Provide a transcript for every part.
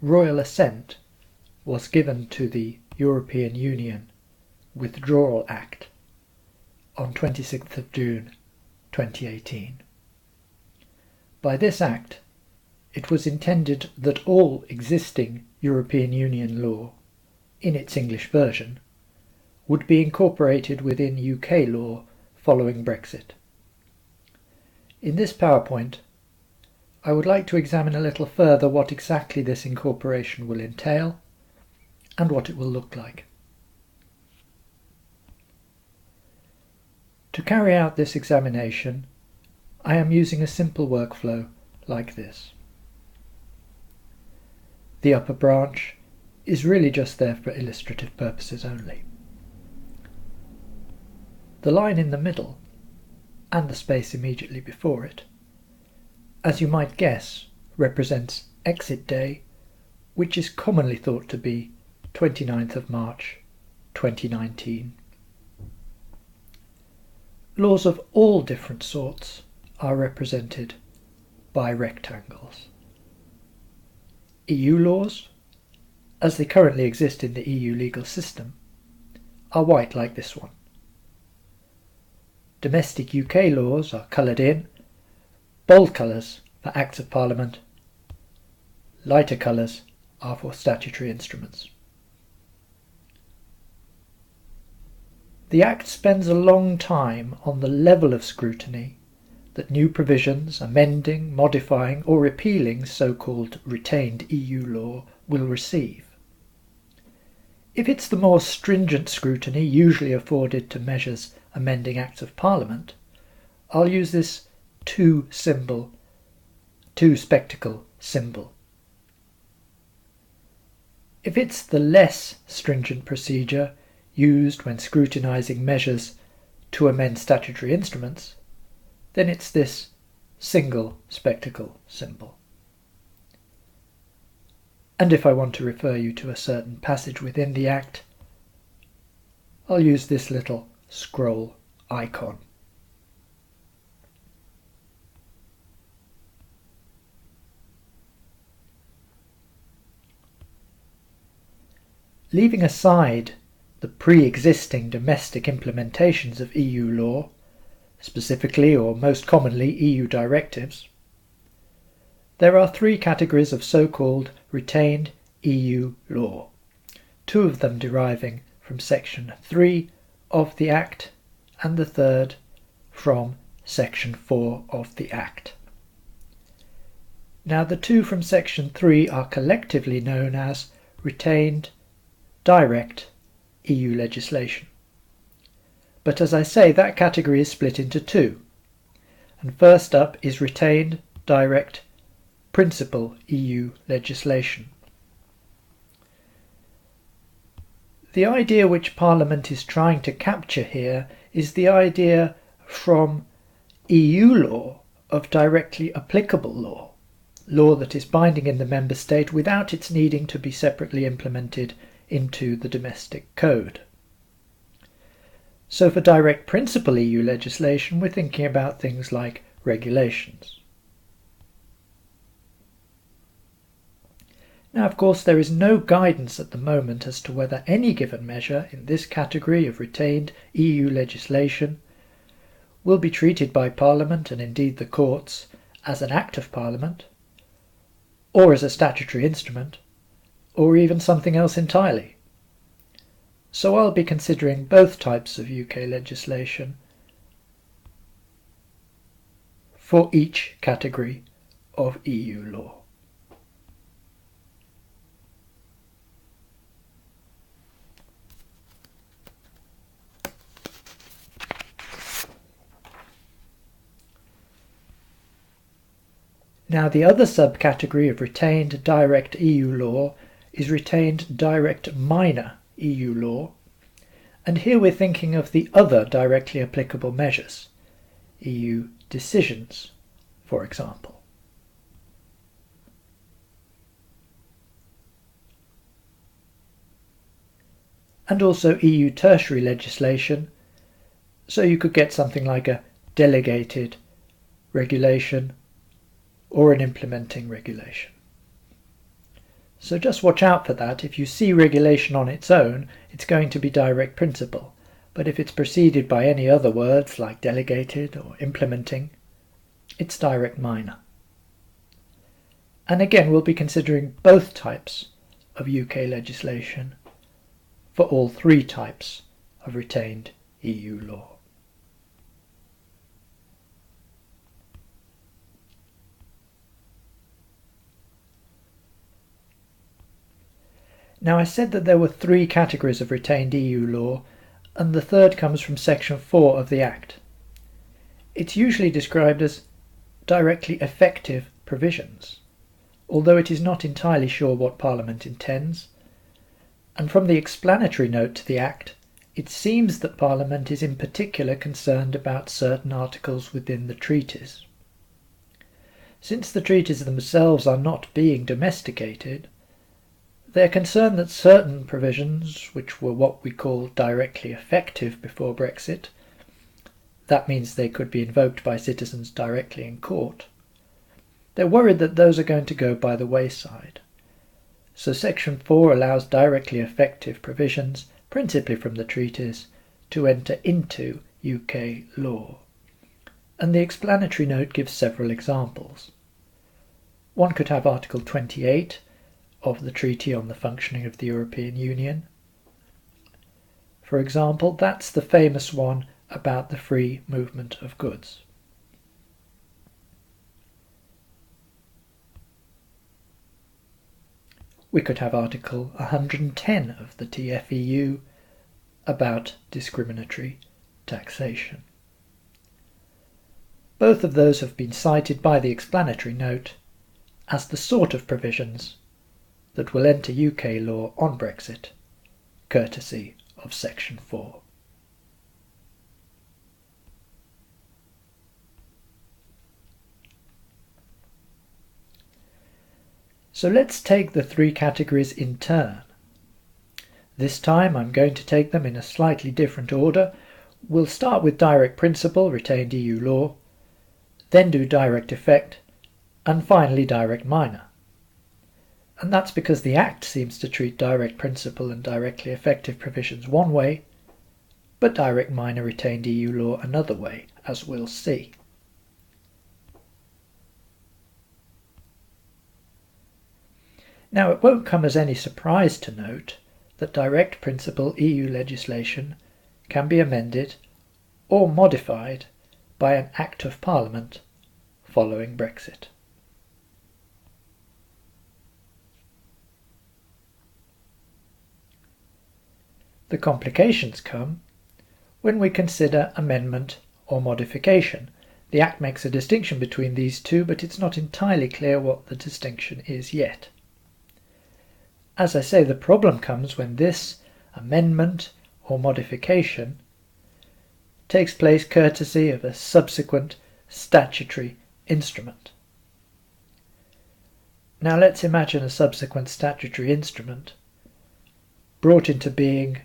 royal assent was given to the European Union Withdrawal Act on 26th of June 2018. By this act, it was intended that all existing European Union law, in its English version, would be incorporated within UK law following Brexit. In this PowerPoint, I would like to examine a little further what exactly this incorporation will entail and what it will look like. To carry out this examination, I am using a simple workflow like this. The upper branch is really just there for illustrative purposes only. The line in the middle, and the space immediately before it, as you might guess, represents exit day, which is commonly thought to be 29th of March 2019. Laws of all different sorts are represented by rectangles. EU laws, as they currently exist in the EU legal system, are white like this one. Domestic UK laws are coloured in, bold colours for Acts of Parliament, lighter colours are for statutory instruments. The Act spends a long time on the level of scrutiny that new provisions, amending, modifying or repealing so-called retained EU law will receive. If it's the more stringent scrutiny usually afforded to measures amending Acts of Parliament, I'll use this two spectacle symbol. If it's the less stringent procedure used when scrutinising measures to amend statutory instruments, then it's this single spectacle symbol. And if I want to refer you to a certain passage within the Act, I'll use this little scroll icon. Leaving aside the pre-existing domestic implementations of EU law, specifically or most commonly EU directives, there are three categories of so-called retained EU law, two of them deriving from Section 3 of the Act and the third from Section 4 of the Act. Now the two from Section 3 are collectively known as retained direct EU legislation. But as I say, that category is split into two, and first up is retained direct principal EU legislation. The idea which Parliament is trying to capture here is the idea from EU law of directly applicable law, law that is binding in the member state without its needing to be separately implemented into the domestic code. So for direct principal EU legislation, we're thinking about things like regulations. Now, of course, there is no guidance at the moment as to whether any given measure in this category of retained EU legislation will be treated by Parliament and indeed the courts as an Act of Parliament, or as a statutory instrument, or even something else entirely. So I'll be considering both types of UK legislation for each category of EU law. Now the other subcategory of retained direct EU law is retained direct minor EU law, and here we're thinking of the other directly applicable measures, EU decisions, for example. And also EU tertiary legislation, so you could get something like a delegated regulation or an implementing regulation. So just watch out for that. If you see regulation on its own, it's going to be direct principle. But if it's preceded by any other words like delegated or implementing, it's direct minor. And again, we'll be considering both types of UK legislation for all three types of retained EU law. Now I said that there were three categories of retained EU law, and the third comes from Section 4 of the Act. It's usually described as directly effective provisions, although it is not entirely sure what Parliament intends, and from the explanatory note to the Act, it seems that Parliament is in particular concerned about certain articles within the treaties. Since the treaties themselves are not being domesticated, they're concerned that certain provisions, which were what we call directly effective before Brexit, that means they could be invoked by citizens directly in court, they're worried that those are going to go by the wayside. So Section 4 allows directly effective provisions, principally from the treaties, to enter into UK law. And the explanatory note gives several examples. One could have Article 28 of the Treaty on the Functioning of the European Union. For example, that's the famous one about the free movement of goods. We could have Article 110 of the TFEU about discriminatory taxation. Both of those have been cited by the explanatory note as the sort of provisions that will enter UK law on Brexit, courtesy of Section 4. So let's take the three categories in turn. This time I'm going to take them in a slightly different order. We'll start with direct principle, retained EU law, then do direct effect, and finally direct minor. And that's because the Act seems to treat direct principle and directly effective provisions one way, but direct minor retained EU law another way, as we'll see. Now it won't come as any surprise to note that direct principle EU legislation can be amended or modified by an Act of Parliament following Brexit. The complications come when we consider amendment or modification. The Act makes a distinction between these two, but it's not entirely clear what the distinction is yet. As I say, the problem comes when this amendment or modification takes place courtesy of a subsequent statutory instrument. Now let's imagine a subsequent statutory instrument brought into being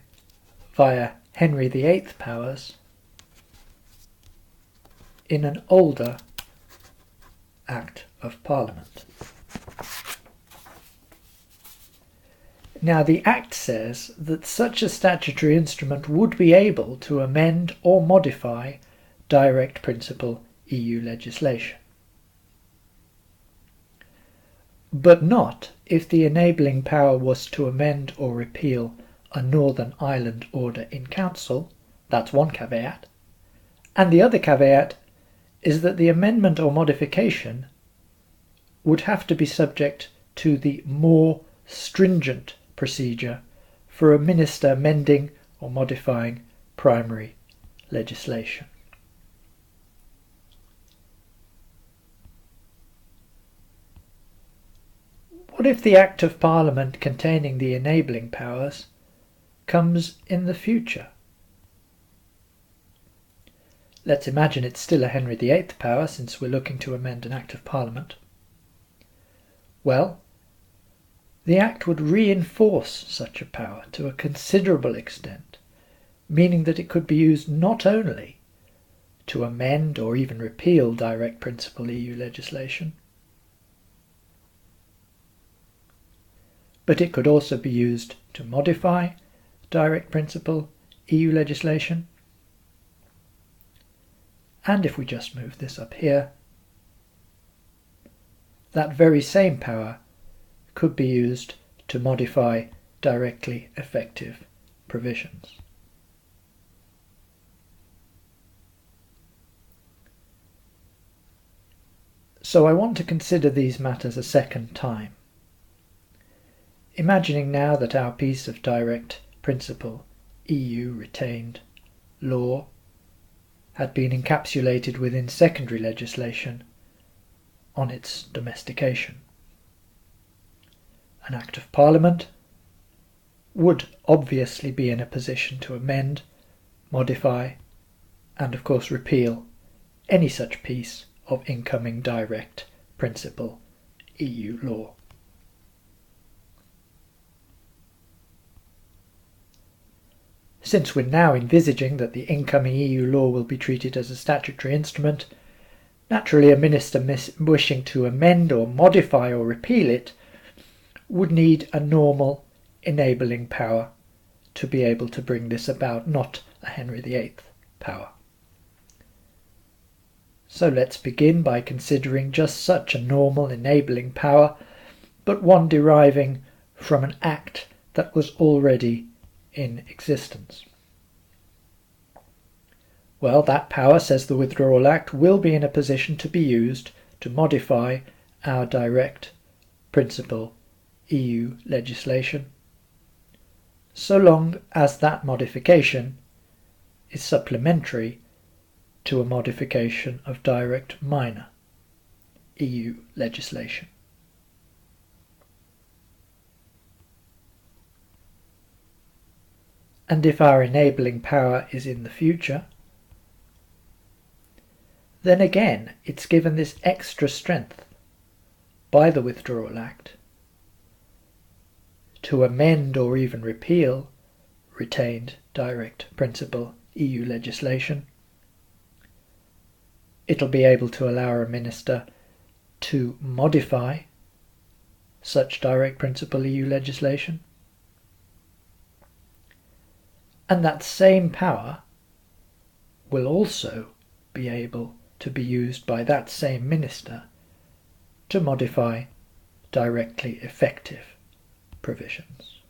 via Henry VIII powers in an older Act of Parliament. Now the Act says that such a statutory instrument would be able to amend or modify direct principle EU legislation, but not if the enabling power was to amend or repeal a Northern Ireland order in Council. That's one caveat. And the other caveat is that the amendment or modification would have to be subject to the more stringent procedure for a minister amending or modifying primary legislation. What if the Act of Parliament containing the enabling powers comes in the future? Let's imagine it's still a Henry VIII power, since we're looking to amend an Act of Parliament. Well, the Act would reinforce such a power to a considerable extent, meaning that it could be used not only to amend or even repeal direct principle EU legislation, but it could also be used to modify direct principle EU legislation. And if we just move this up here, that very same power could be used to modify directly effective provisions. So I want to consider these matters a second time, imagining now that our piece of direct principle EU retained law had been encapsulated within secondary legislation on its domestication. An Act of Parliament would obviously be in a position to amend, modify, and of course repeal any such piece of incoming direct principle EU law. Since we're now envisaging that the incoming EU law will be treated as a statutory instrument, naturally a minister wishing to amend or modify or repeal it would need a normal enabling power to be able to bring this about, not a Henry VIII power. So let's begin by considering just such a normal enabling power, but one deriving from an act that was already in existence. Well, that power, says the Withdrawal Act, will be in a position to be used to modify our direct principle EU legislation, so long as that modification is supplementary to a modification of direct minor EU legislation. And if our enabling power is in the future, then again it's given this extra strength by the Withdrawal Act to amend or even repeal retained direct principle EU legislation. It'll be able to allow a minister to modify such direct principle EU legislation. And that same power will also be able to be used by that same minister to modify directly effective provisions.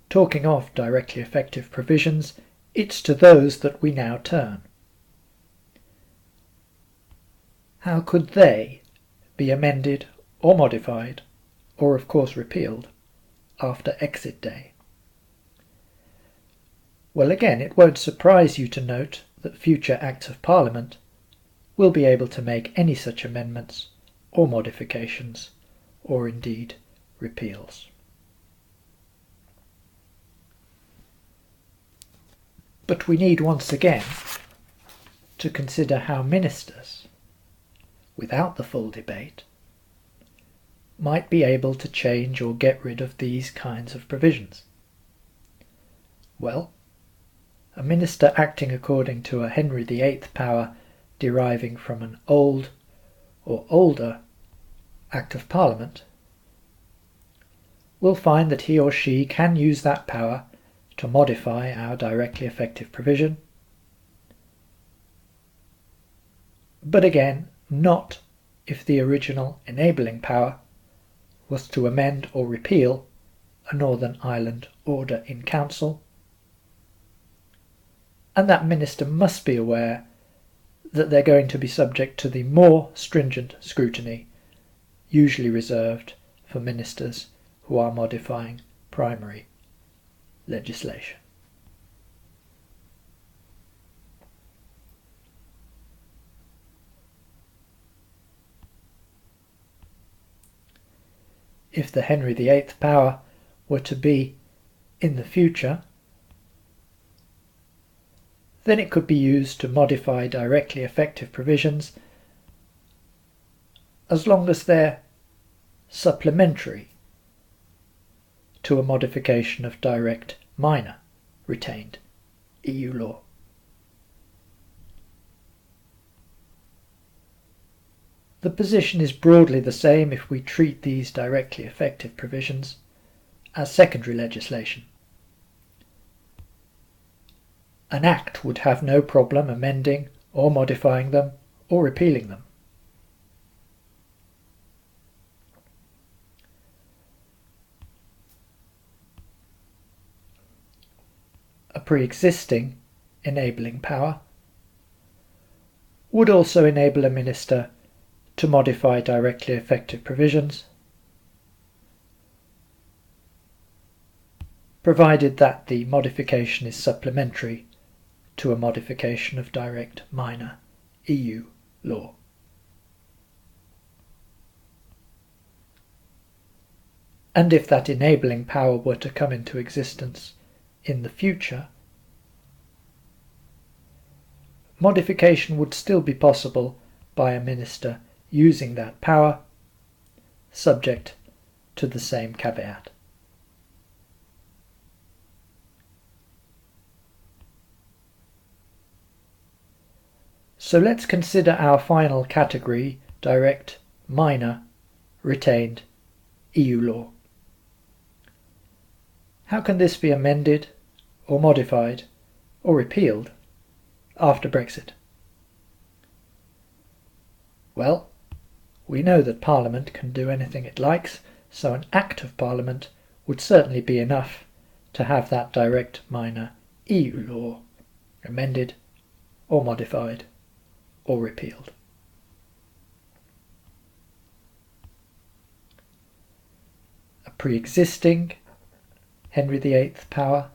Talking of directly effective provisions, it's to those that we now turn. How could they be amended or modified, or of course repealed, after Exit Day? Well, again, it won't surprise you to note that future Acts of Parliament will be able to make any such amendments or modifications, or indeed repeals. But we need once again to consider how ministers, without the full debate, might be able to change or get rid of these kinds of provisions. Well, a minister acting according to a Henry VIII power deriving from an old or older Act of Parliament will find that he or she can use that power to modify our directly effective provision, but again, not if the original enabling power was to amend or repeal a Northern Ireland order in council, and that minister must be aware that they're going to be subject to the more stringent scrutiny usually reserved for ministers who are modifying primary legislation. If the Henry VIII power were to be in the future, then it could be used to modify directly effective provisions as long as they're supplementary to a modification of direct minor retained EU law. The position is broadly the same if we treat these directly effective provisions as secondary legislation. An Act would have no problem amending or modifying them or repealing them. A pre-existing enabling power would also enable a minister to modify directly effective provisions, provided that the modification is supplementary to a modification of direct minor EU law. And if that enabling power were to come into existence in the future, modification would still be possible by a minister using that power, subject to the same caveat. So let's consider our final category, direct, minor, retained EU law. How can this be amended or modified or repealed after Brexit? Well, we know that Parliament can do anything it likes, so an Act of Parliament would certainly be enough to have that direct minor EU law amended or modified or repealed. A pre-existing Henry VIII power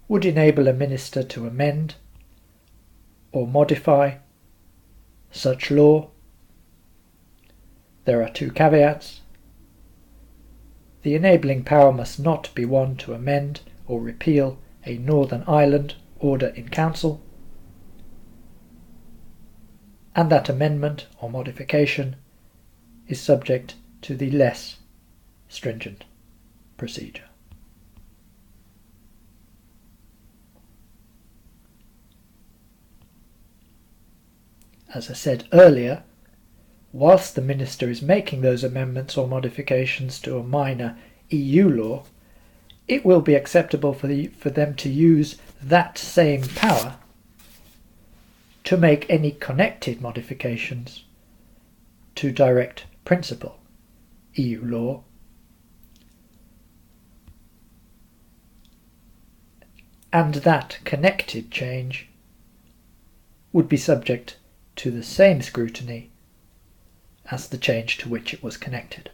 would enable a minister to amend or modify such law. There are two caveats. The enabling power must not be one to amend or repeal a Northern Ireland order in council, and that amendment or modification is subject to the less stringent procedure. As I said earlier, whilst the minister is making those amendments or modifications to a minor EU law, it will be acceptable for them to use that same power to make any connected modifications to direct principal EU law, and that connected change would be subject to the same scrutiny as the change to which it was connected.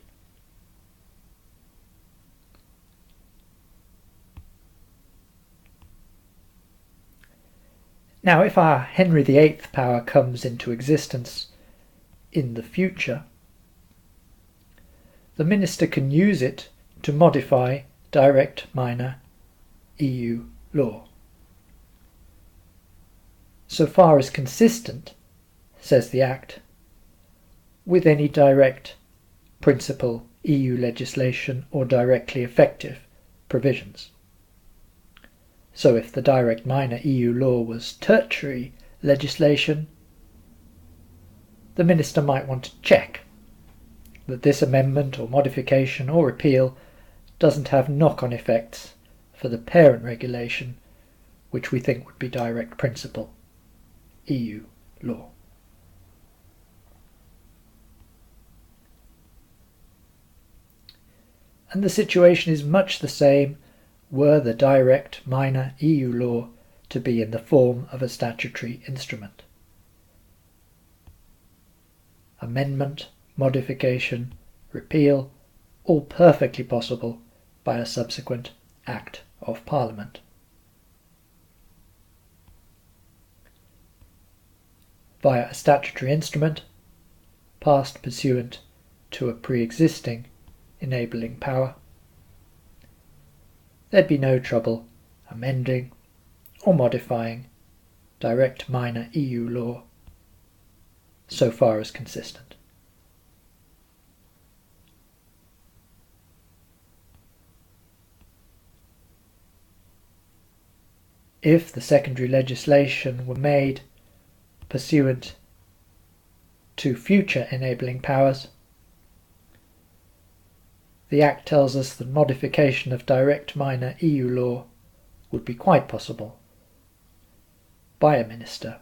Now, if our Henry VIII power comes into existence in the future, the minister can use it to modify direct minor EU law. So far as consistent, says the Act, with any direct principal EU legislation or directly effective provisions. So if the direct minor EU law was tertiary legislation, the minister might want to check that this amendment or modification or repeal doesn't have knock-on effects for the parent regulation, which we think would be direct principal EU law. And the situation is much the same were the direct minor EU law to be in the form of a statutory instrument. Amendment, modification, repeal, all perfectly possible by a subsequent Act of Parliament. Via a statutory instrument, passed pursuant to a pre-existing enabling power, there'd be no trouble amending or modifying direct minor EU law so far as consistent. If the secondary legislation were made pursuant to future enabling powers, the Act tells us that modification of direct minor EU law would be quite possible by a minister,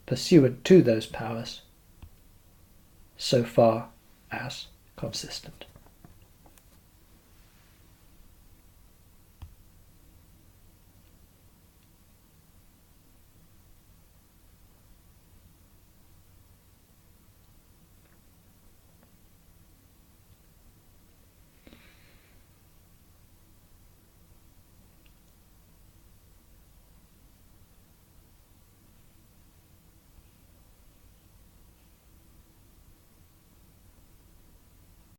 pursuant to those powers, so far as consistent.